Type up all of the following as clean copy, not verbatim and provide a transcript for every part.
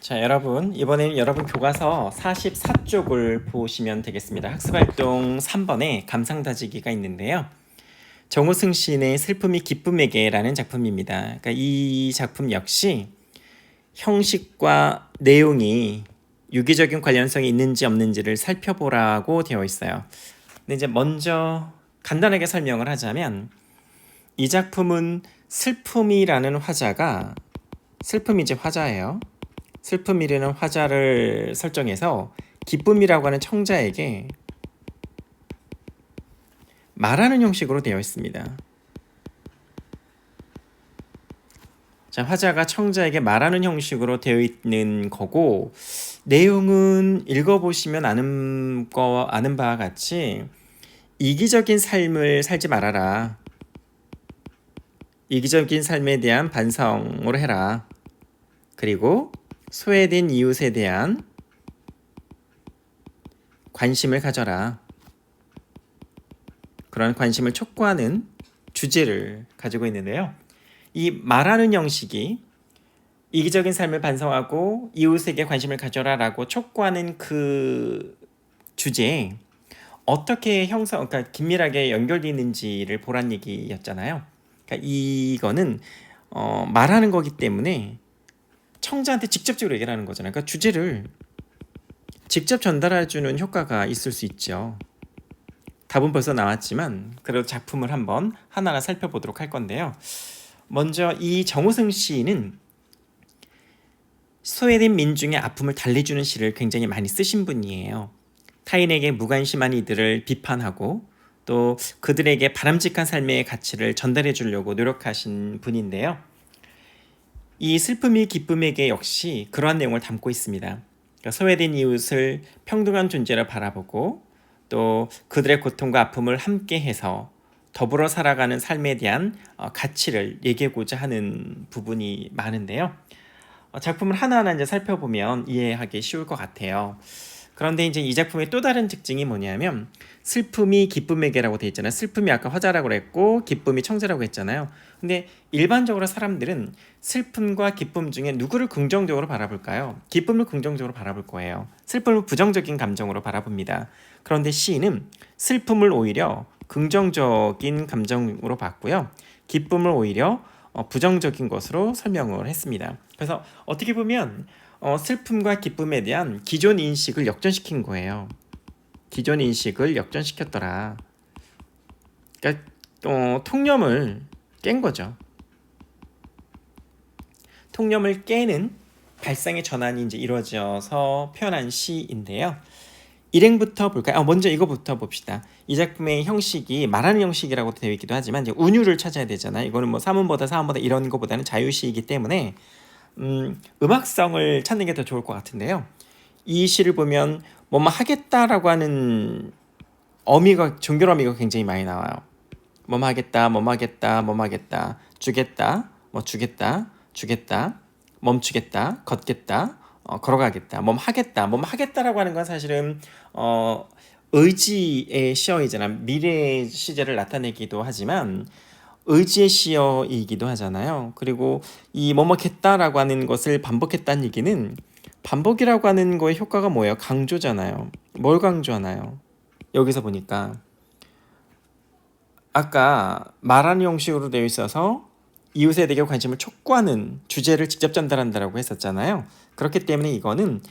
자, 여러분, 이번에는 여러분 교과서 44쪽을 보시면 되겠습니다. 학습활동 3번에 감상다지기가 있는데요. 정우승 시인의 슬픔이 기쁨에게라는 작품입니다. 그러니까 이 작품 역시 형식과 내용이 유기적인 관련성이 있는지 없는지를 살펴보라고 되어 있어요. 근데 이제 먼저 간단하게 설명을 하자면 이 작품은 슬픔이라는 화자가 슬픔이 이제 화자예요. 슬픔이라는 화자를 설정해서 기쁨이라고 하는 청자에게 말하는 형식으로 되어 있습니다. 자, 화자가 청자에게 말하는 형식으로 되어 있는 거고, 내용은 읽어보시면 아는 바와 같이 이기적인 삶을 살지 말아라. 이기적인 삶에 대한 반성을 해라. 그리고 소외된 이웃에 대한 관심을 가져라. 그런 관심을 촉구하는 주제를 가지고 있는데요. 이 말하는 형식이 이기적인 삶을 반성하고 이웃에게 관심을 가져라라고 촉구하는 그 주제에 어떻게 그러니까 긴밀하게 연결되어 있는지를 보란 얘기였잖아요. 그러니까 이거는 말하는 거기 때문에 청자한테 직접적으로 얘기를 하는 거잖아요. 그러니까 주제를 직접 전달해주는 효과가 있을 수 있죠. 답은 벌써 나왔지만 그래도 작품을 한번 하나하나 살펴보도록 할 건데요. 먼저 이 정우승 시인은 소외된 민중의 아픔을 달래주는 시를 굉장히 많이 쓰신 분이에요. 타인에게 무관심한 이들을 비판하고 또 그들에게 바람직한 삶의 가치를 전달해 주려고 노력하신 분인데요. 이 슬픔이 기쁨에게 역시 그러한 내용을 담고 있습니다. 그러니까 소외된 이웃을 평등한 존재로 바라보고 또 그들의 고통과 아픔을 함께해서 더불어 살아가는 삶에 대한 가치를 얘기하고자 하는 부분이 많은데요. 작품을 하나하나 이제 살펴보면 이해하기 쉬울 것 같아요. 그런데 이제 이 작품의 또 다른 특징이 뭐냐면 슬픔이 기쁨에게라고 되어 있잖아요. 슬픔이 아까 화자라고 그랬고 기쁨이 청자라고 했잖아요. 근데 일반적으로 사람들은 슬픔과 기쁨 중에 누구를 긍정적으로 바라볼까요? 기쁨을 긍정적으로 바라볼 거예요. 슬픔을 부정적인 감정으로 바라봅니다. 그런데 시인은 슬픔을 오히려 긍정적인 감정으로 봤고요. 기쁨을 오히려 부정적인 것으로 설명을 했습니다. 그래서 어떻게 보면 슬픔과 기쁨에 대한 기존 인식을 역전시킨 거예요. 기존 인식을 역전시켰더라. 그러니까 통념을 깬 거죠. 통념을 깨는 발상의 전환이 이제 이루어져서 표현한 시인데요. 일행부터 볼까요? 먼저 이거부터 봅시다. 이 작품의 형식이 말하는 형식이라고 되어 있기도 하지만 이제 운율을 찾아야 되잖아요. 이거는 뭐 사문보다 사원보다 이런 거보다는 자유시이기 때문에 음악성을 찾는 게 더 좋을 것 같은데요. 이 시를 보면 뭐뭐 하겠다라고 하는 종결 어미가 굉장히 많이 나와요. 뭐뭐 하겠다, 뭐뭐 하겠다, 뭐뭐 하겠다, 주겠다, 뭐 주겠다, 주겠다, 멈추겠다, 걷겠다, 걸어가겠다, 뭐뭐 하겠다, 뭐뭐 하겠다라고 하는 건 사실은 의지의 시어이잖아. 미래 시제를 나타내기도 하지만 의지의 시어이기도 하잖아요. 그리고 이 뭐뭐겠다라고 하는 것을 반복했다는 얘기는 반복이라고 하는 거의 효과가 뭐예요? 강조잖아요. 뭘 강조하나요? 여기서 보니까 아까 말하는 형식으로 되어 있어서 이웃에 대해 관심을 촉구하는 주제를 직접 전달한다라고 했었잖아요. 그렇기 때문에 이거는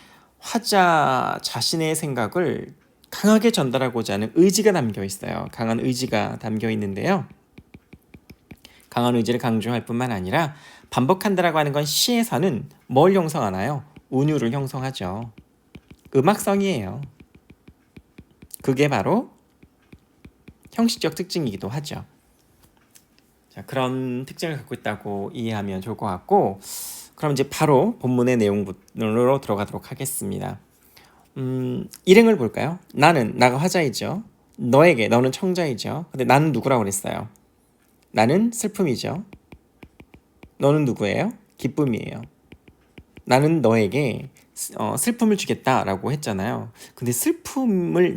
화자 자신의 생각을 강하게 전달하고자 하는 의지가 담겨 있어요. 강한 의지가 담겨 있는데요. 강한 의지를 강조할 뿐만 아니라 반복한다라고 하는 건 시에서는 뭘 형성하나요? 운율을 형성하죠. 음악성이에요. 그게 바로 형식적 특징이기도 하죠. 자, 그런 특징을 갖고 있다고 이해하면 좋을 것 같고, 그럼 이제 바로 본문의 내용으로 들어가도록 하겠습니다. 일행을 볼까요? 나가 화자이죠. 너는 청자이죠. 근데 나는 누구라고 그랬어요? 나는 슬픔이죠. 너는 누구예요? 기쁨이에요. 나는 너에게 슬픔을 주겠다라고 했잖아요. 근데 슬픔을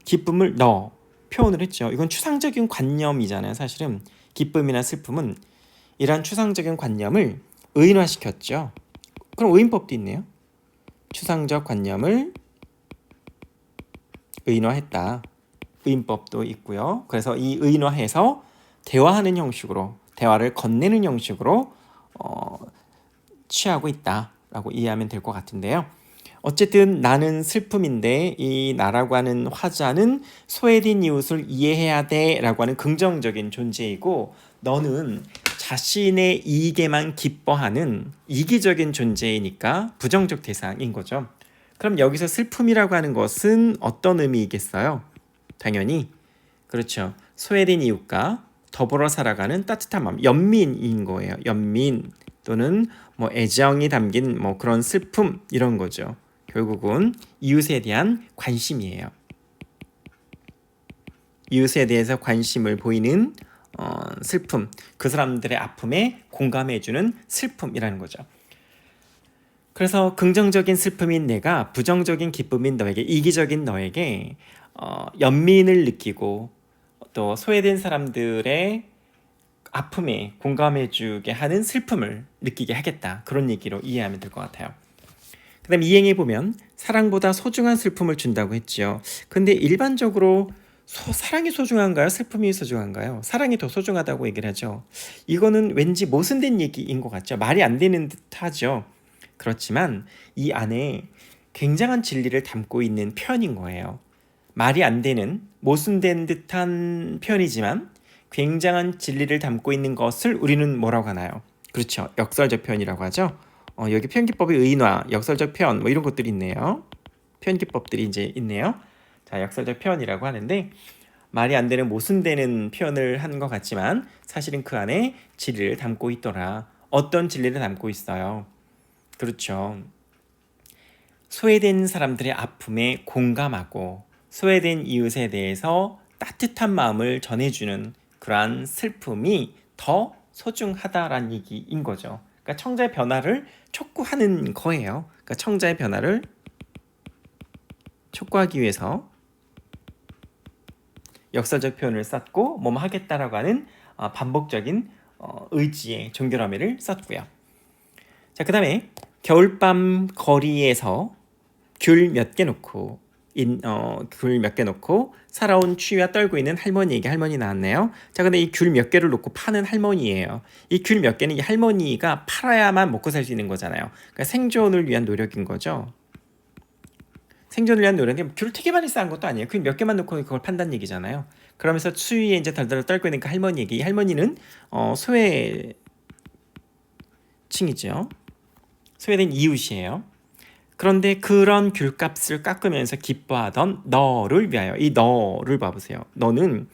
기쁨을 너 표현을 했죠. 이건 추상적인 관념이잖아요. 사실은 기쁨이나 슬픔은 이러한 추상적인 관념을 의인화시켰죠. 그럼 의인법도 있네요. 추상적 관념을 의인화했다. 의인법도 있고요. 그래서 이 의인화해서 대화하는 형식으로, 대화를 건네는 형식으로 취하고 있다라고 이해하면 될 것 같은데요. 어쨌든 나는 슬픔인데 이 나라고 하는 화자는 소외된 이웃을 이해해야 돼라고 하는 긍정적인 존재이고, 너는 자신의 이익에만 기뻐하는 이기적인 존재이니까 부정적 대상인 거죠. 그럼 여기서 슬픔이라고 하는 것은 어떤 의미이겠어요? 당연히 그렇죠. 소외된 이웃과 더불어 살아가는 따뜻한 마음, 연민인 거예요. 연민 또는 뭐 애정이 담긴 뭐 그런 슬픔 이런 거죠. 결국은 이웃에 대한 관심이에요. 이웃에 대해서 관심을 보이는 슬픔, 그 사람들의 아픔에 공감해주는 슬픔이라는 거죠. 그래서 긍정적인 슬픔인 내가 부정적인 기쁨인 너에게, 이기적인 너에게 연민을 느끼고 또 소외된 사람들의 아픔에 공감해주게 하는 슬픔을 느끼게 하겠다. 그런 얘기로 이해하면 될 것 같아요. 그 다음 이행에 보면 사랑보다 소중한 슬픔을 준다고 했죠. 근데 일반적으로 사랑이 소중한가요? 슬픔이 소중한가요? 사랑이 더 소중하다고 얘기를 하죠. 이거는 왠지 모순된 얘기인 것 같죠. 말이 안 되는 듯하죠. 그렇지만 이 안에 굉장한 진리를 담고 있는 표현인 거예요. 말이 안 되는 모순된 듯한 표현이지만 굉장한 진리를 담고 있는 것을 우리는 뭐라고 하나요? 그렇죠. 역설적 표현이라고 하죠. 여기 표현기법의 의인화, 역설적 표현 뭐 이런 것들이 있네요. 표현기법들이 이제 있네요. 자, 역설적 표현이라고 하는데 말이 안 되는 모순되는 표현을 한 것 같지만 사실은 그 안에 진리를 담고 있더라. 어떤 진리를 담고 있어요? 그렇죠. 소외된 사람들의 아픔에 공감하고 소외된 이웃에 대해서 따뜻한 마음을 전해주는 그러한 슬픔이 더 소중하다라는 얘기인 거죠. 그러니까 청자의 변화를 촉구하는 거예요. 그러니까 청자의 변화를 촉구하기 위해서 역사적 표현을 썼고 뭐뭐 하겠다라고 하는 반복적인 의지의 종결어미를 썼고요. 자, 그 다음에 겨울밤 거리에서 귤 몇 개 놓고 귤 몇 개 놓고 살아온 추위와 떨고 있는 할머니에게, 할머니 나왔네요. 자, 근데 이 귤 몇 개를 놓고 파는 할머니예요. 이 귤 몇 개는 이 할머니가 팔아야만 먹고 살 수 있는 거잖아요. 그러니까 생존을 위한 노력인 거죠. 생존을 위한 노력인데 귤을 되게 많이 쌓은 것도 아니에요. 그 몇 개만 놓고 그걸 판다는 얘기잖아요. 그러면서 추위에 이제 덜덜 떨고 있는 그 할머니에게, 이 할머니는 소외층이죠. 소외된 이웃이에요. 그런데 그런 귤값을 깎으면서 기뻐하던 너를 위하여, 이 너를 봐보세요. 너는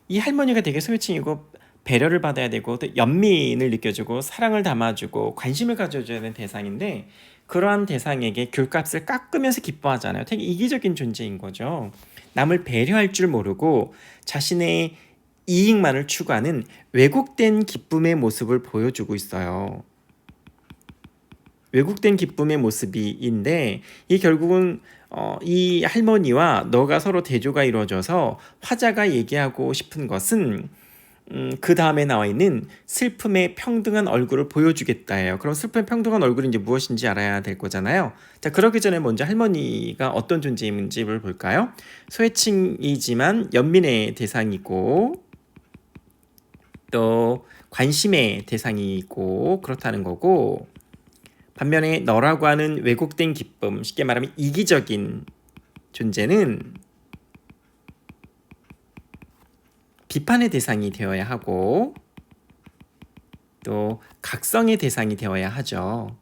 이 할머니가 되게 소외층이고 배려를 받아야 되고 또 연민을 느껴주고 사랑을 담아주고 관심을 가져줘야 되는 대상인데, 그러한 대상에게 귤값을 깎으면서 기뻐하잖아요. 되게 이기적인 존재인 거죠. 남을 배려할 줄 모르고 자신의 이익만을 추구하는 왜곡된 기쁨의 모습을 보여주고 있어요. 왜곡된 기쁨의 모습인데, 이 결국은 이 할머니와 너가 서로 대조가 이루어져서 화자가 얘기하고 싶은 것은 그 다음에 나와 있는 슬픔의 평등한 얼굴을 보여주겠다예요. 그럼 슬픔의 평등한 얼굴이 이제 무엇인지 알아야 될 거잖아요. 자, 그러기 전에 먼저 할머니가 어떤 존재인지를 볼까요? 소외층이지만 연민의 대상이고 또 관심의 대상이고 그렇다는 거고, 반면에 너라고 하는 왜곡된 기쁨, 쉽게 말하면 이기적인 존재는 비판의 대상이 되어야 하고 또 각성의 대상이 되어야 하죠.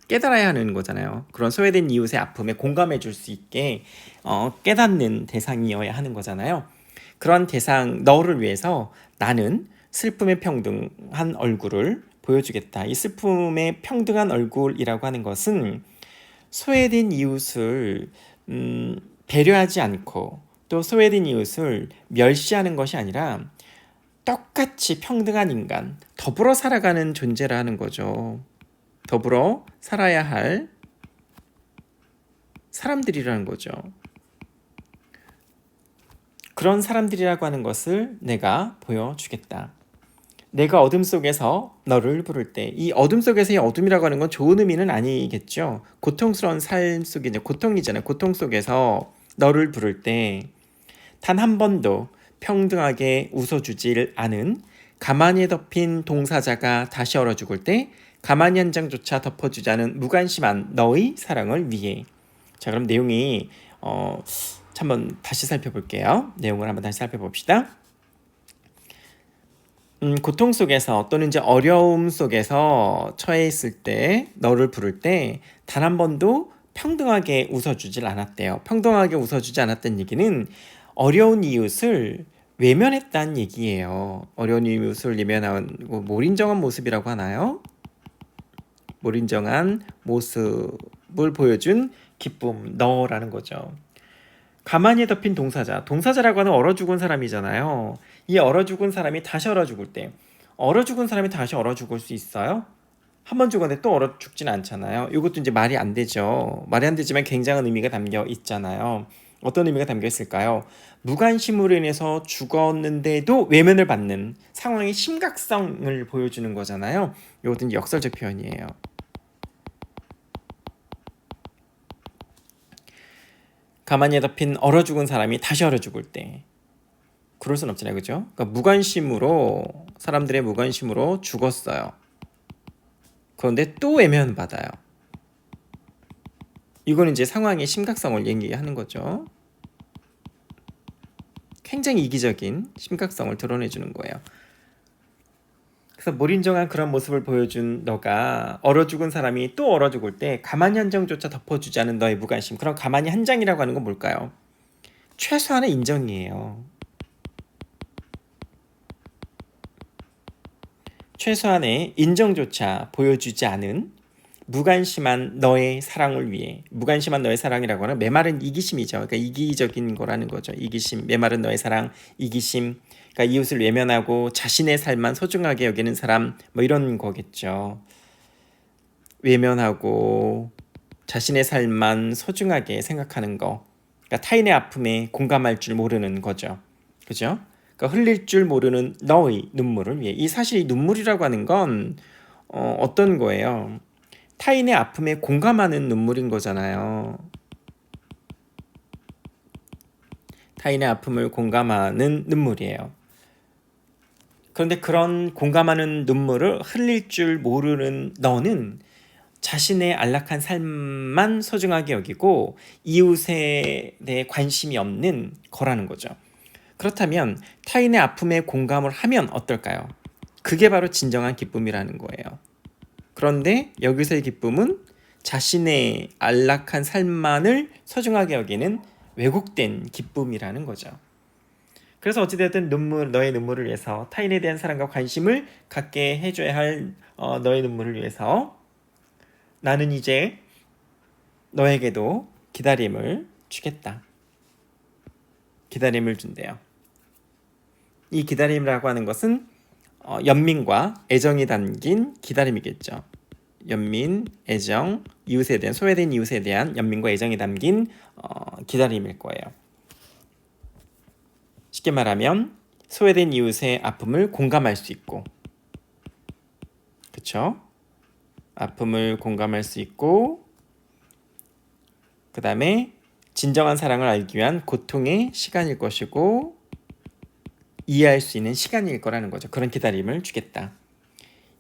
깨달아야 하는 거잖아요. 그런 소외된 이웃의 아픔에 공감해 줄 수 있게 깨닫는 대상이어야 하는 거잖아요. 그런 대상 너를 위해서 나는 슬픔의 평등한 얼굴을 보여주겠다. 이 슬픔의 평등한 얼굴이라고 하는 것은 소외된 이웃을 배려하지 않고 또 소외된 이웃을 멸시하는 것이 아니라 똑같이 평등한 인간, 더불어 살아가는 존재라는 거죠. 더불어 살아야 할 사람들이라는 거죠. 그런 사람들이라고 하는 것을 내가 보여주겠다. 내가 어둠 속에서 너를 부를 때, 이 어둠 속에서의 어둠이라고 하는 건 좋은 의미는 아니겠죠. 고통스러운 삶 속에 이제 고통이잖아요. 고통 속에서 너를 부를 때 단 한 번도 평등하게 웃어주질 않은 가만히 덮인 동사자가 다시 얼어 죽을 때 가만히 한 장조차 덮어주지 않은 무관심한 너의 사랑을 위해. 자, 그럼 내용이 한번 다시 살펴볼게요. 내용을 한번 다시 살펴봅시다. 고통 속에서 또는 이제 어려움 속에서 처해 있을 때 너를 부를 때 단 한 번도 평등하게 웃어주질 않았대요. 평등하게 웃어주지 않았다는 얘기는 어려운 이웃을 외면했다는 얘기예요. 어려운 이웃을 외면하고 몰인정한 모습이라고 하나요? 몰인정한 모습을 보여준 기쁨, 너라는 거죠. 가만히 덮인 동사자. 동사자라고 하는 얼어 죽은 사람이잖아요. 이 얼어 죽은 사람이 다시 얼어 죽을 때, 얼어 죽은 사람이 다시 얼어 죽을 수 있어요? 한 번 죽었는데 또 얼어 죽진 않잖아요. 이것도 이제 말이 안 되죠. 말이 안 되지만 굉장한 의미가 담겨 있잖아요. 어떤 의미가 담겨 있을까요? 무관심으로 인해서 죽었는데도 외면을 받는 상황의 심각성을 보여주는 거잖아요. 이것도 이제 역설적 표현이에요. 가만히 덮인 얼어 죽은 사람이 다시 얼어 죽을 때, 그럴 순 없잖아요, 그죠? 그러니까 무관심으로, 사람들의 무관심으로 죽었어요. 그런데 또 외면받아요. 이건 이제 상황의 심각성을 얘기하는 거죠. 굉장히 이기적인 심각성을 드러내주는 거예요. 그래서 몰인정한 그런 모습을 보여준 너가 얼어 죽은 사람이 또 얼어 죽을 때 가만히 한 장조차 덮어주지 않은 너의 무관심. 그럼 가만히 한 장이라고 하는 건 뭘까요? 최소한의 인정이에요. 최소한의 인정조차 보여주지 않은 무관심한 너의 사랑을 위해. 무관심한 너의 사랑이라고 하는 메마른 이기심이죠. 그러니까 이기적인 거라는 거죠. 이기심, 메마른 너의 사랑, 이기심. 그러니까 이웃을 외면하고 자신의 삶만 소중하게 여기는 사람, 뭐 이런 거겠죠. 외면하고 자신의 삶만 소중하게 생각하는 거. 그러니까 타인의 아픔에 공감할 줄 모르는 거죠. 그죠? 그러니까 흘릴 줄 모르는 너의 눈물을 위해. 이 사실 눈물이라고 하는 건 어떤 거예요? 타인의 아픔에 공감하는 눈물인 거잖아요. 타인의 아픔을 공감하는 눈물이에요. 그런데 그런 공감하는 눈물을 흘릴 줄 모르는 너는 자신의 안락한 삶만 소중하게 여기고 이웃에 대해 관심이 없는 거라는 거죠. 그렇다면 타인의 아픔에 공감을 하면 어떨까요? 그게 바로 진정한 기쁨이라는 거예요. 그런데 여기서의 기쁨은 자신의 안락한 삶만을 소중하게 여기는 왜곡된 기쁨이라는 거죠. 그래서 어찌되었든 너의 눈물을 위해서, 타인에 대한 사랑과 관심을 갖게 해줘야 할 너의 눈물을 위해서 나는 이제 너에게도 기다림을 주겠다. 기다림을 준대요. 이 기다림이라고 하는 것은 연민과 애정이 담긴 기다림이겠죠. 연민, 애정, 이웃에 대한, 소외된 이웃에 대한 연민과 애정이 담긴 기다림일 거예요. 쉽게 말하면 소외된 이웃의 아픔을 공감할 수 있고, 그렇죠? 아픔을 공감할 수 있고, 그 다음에 진정한 사랑을 알기 위한 고통의 시간일 것이고, 이해할 수 있는 시간일 거라는 거죠. 그런 기다림을 주겠다.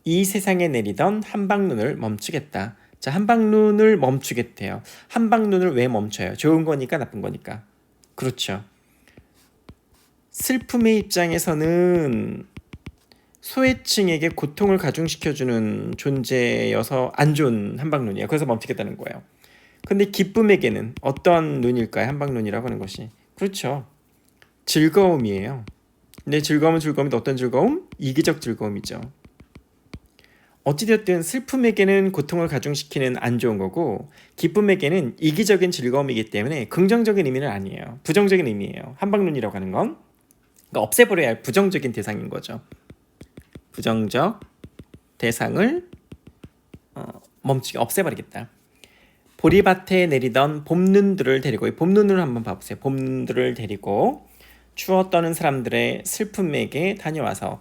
이 세상에 내리던 한방눈을 멈추겠다. 자, 한방눈을 멈추겠대요. 한방눈을 왜 멈춰요? 좋은 거니까 나쁜 거니까. 그렇죠. 슬픔의 입장에서는 소외층에게 고통을 가중시켜주는 존재여서 안 좋은 한방눈이에요. 그래서 멈추겠다는 거예요. 근데 기쁨에게는 어떤 눈일까요? 한방눈이라고 하는 것이. 그렇죠. 즐거움이에요. 근데 즐거움인데 어떤 즐거움? 이기적 즐거움이죠. 어찌되었든 슬픔에게는 고통을 가중시키는 안 좋은 거고, 기쁨에게는 이기적인 즐거움이기 때문에 긍정적인 의미는 아니에요. 부정적인 의미예요. 한방눈이라고 하는 건. 그러니까 없애버려야 할 부정적인 대상인 거죠. 부정적 대상을 멈추게 없애버리겠다. 보리밭에 내리던 봄눈들을 데리고, 봄눈을 한번 봐보세요. 봄눈들을 데리고 추워 떠는 사람들의 슬픔에게 다녀와서,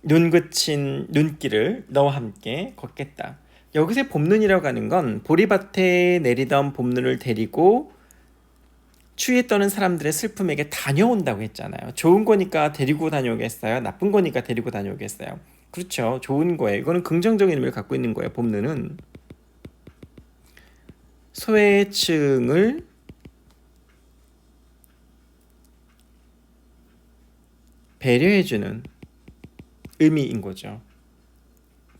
눈 그친 눈길을 너와 함께 걷겠다. 여기서의 봄눈이라고 하는 건 보리밭에 내리던 봄눈을 데리고 추위에 떠는 사람들의 슬픔에게 다녀온다고 했잖아요. 좋은 거니까 데리고 다녀오겠어요? 나쁜 거니까 데리고 다녀오겠어요? 그렇죠. 좋은 거예요. 이거는 긍정적인 의미를 갖고 있는 거예요. 봄눈은 소외층을 배려해주는 의미인 거죠.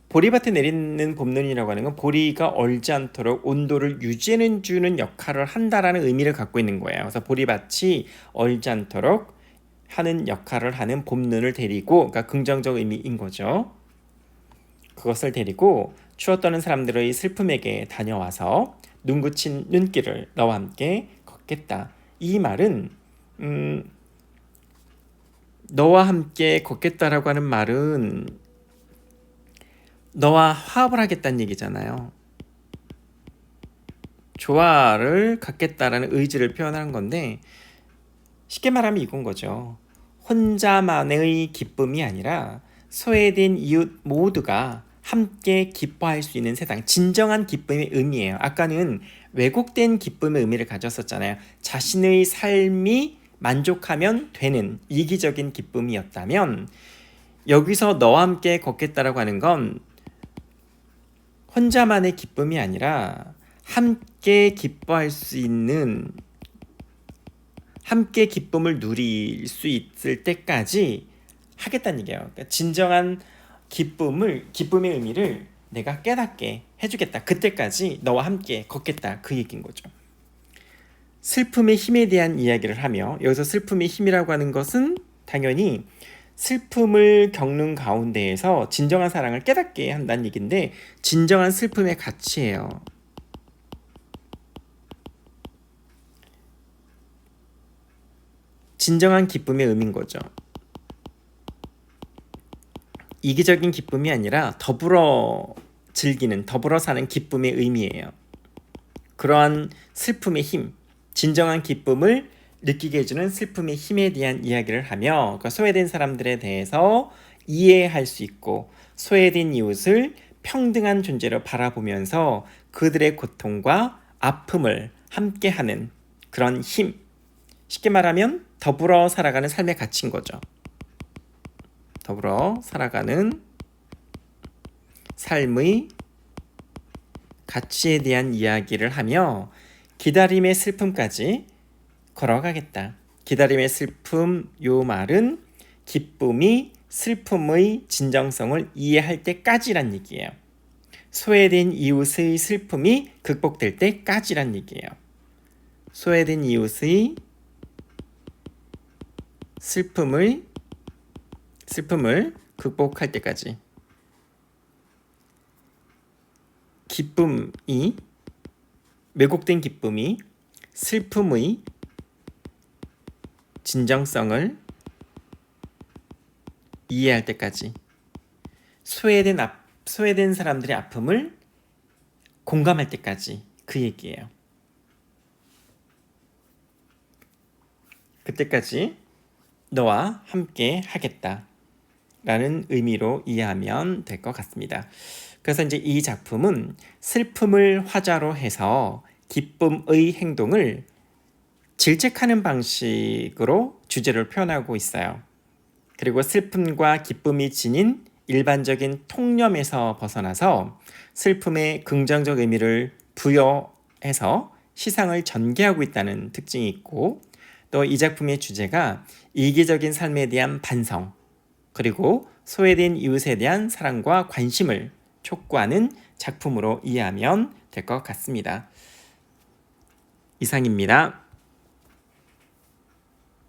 보리밭에 내리는 봄눈이라고 하는 건 보리가 얼지 않도록 온도를 유지해 주는 역할을 한다라는 의미를 갖고 있는 거예요. 그래서 보리밭이 얼지 않도록 하는 역할을 하는 봄눈을 데리고, 그러니까 긍정적 의미인 거죠. 그것을 데리고 추워 떠는 사람들의 슬픔에게 다녀와서 눈 그친 눈길을 너와 함께 걷겠다. 이 말은 너와 함께 걷겠다라고 하는 말은 너와 화합을 하겠다는 얘기잖아요. 조화를 갖겠다라는 의지를 표현하는 건데, 쉽게 말하면 이건 거죠. 혼자만의 기쁨이 아니라 소외된 이웃 모두가 함께 기뻐할 수 있는 세상, 진정한 기쁨의 의미예요. 아까는 왜곡된 기쁨의 의미를 가졌었잖아요. 자신의 삶이 만족하면 되는 이기적인 기쁨이었다면, 여기서 너와 함께 걷겠다라고 하는 건 혼자만의 기쁨이 아니라 함께 기뻐할 수 있는, 함께 기쁨을 누릴 수 있을 때까지 하겠다는 얘기예요. 그러니까 진정한 기쁨의 의미를 내가 깨닫게 해주겠다. 그때까지 너와 함께 걷겠다. 그 얘기인 거죠. 슬픔의 힘에 대한 이야기를 하며, 여기서 슬픔의 힘이라고 하는 것은 당연히 슬픔을 겪는 가운데에서 진정한 사랑을 깨닫게 한다는 얘기인데, 진정한 슬픔의 가치예요. 진정한 기쁨의 의미인 거죠. 이기적인 기쁨이 아니라 더불어 즐기는, 더불어 사는 기쁨의 의미예요. 그러한 슬픔의 힘, 진정한 기쁨을 느끼게 해주는 슬픔의 힘에 대한 이야기를 하며, 그러니까 소외된 사람들에 대해서 이해할 수 있고 소외된 이웃을 평등한 존재로 바라보면서 그들의 고통과 아픔을 함께하는 그런 힘, 쉽게 말하면 더불어 살아가는 삶의 가치인 거죠. 더불어 살아가는 삶의 가치에 대한 이야기를 하며 기다림의 슬픔까지 걸어가겠다. 기다림의 슬픔, 요 말은 기쁨이 슬픔의 진정성을 이해할 때까지란 얘기예요. 소외된 이웃의 슬픔이 극복될 때까지란 얘기예요. 소외된 이웃의 슬픔을 극복할 때까지. 기쁨이, 왜곡된 기쁨이 슬픔의 진정성을 이해할 때까지, 소외된 사람들의 아픔을 공감할 때까지, 그 얘기예요. 그때까지 너와 함께 하겠다 라는 의미로 이해하면 될 것 같습니다. 그래서 이제 이 작품은 슬픔을 화자로 해서 기쁨의 행동을 질책하는 방식으로 주제를 표현하고 있어요. 그리고 슬픔과 기쁨이 지닌 일반적인 통념에서 벗어나서 슬픔의 긍정적 의미를 부여해서 시상을 전개하고 있다는 특징이 있고, 또 이 작품의 주제가 이기적인 삶에 대한 반성, 그리고 소외된 이웃에 대한 사랑과 관심을 촉구하는 작품으로 이해하면 될 것 같습니다. 이상입니다.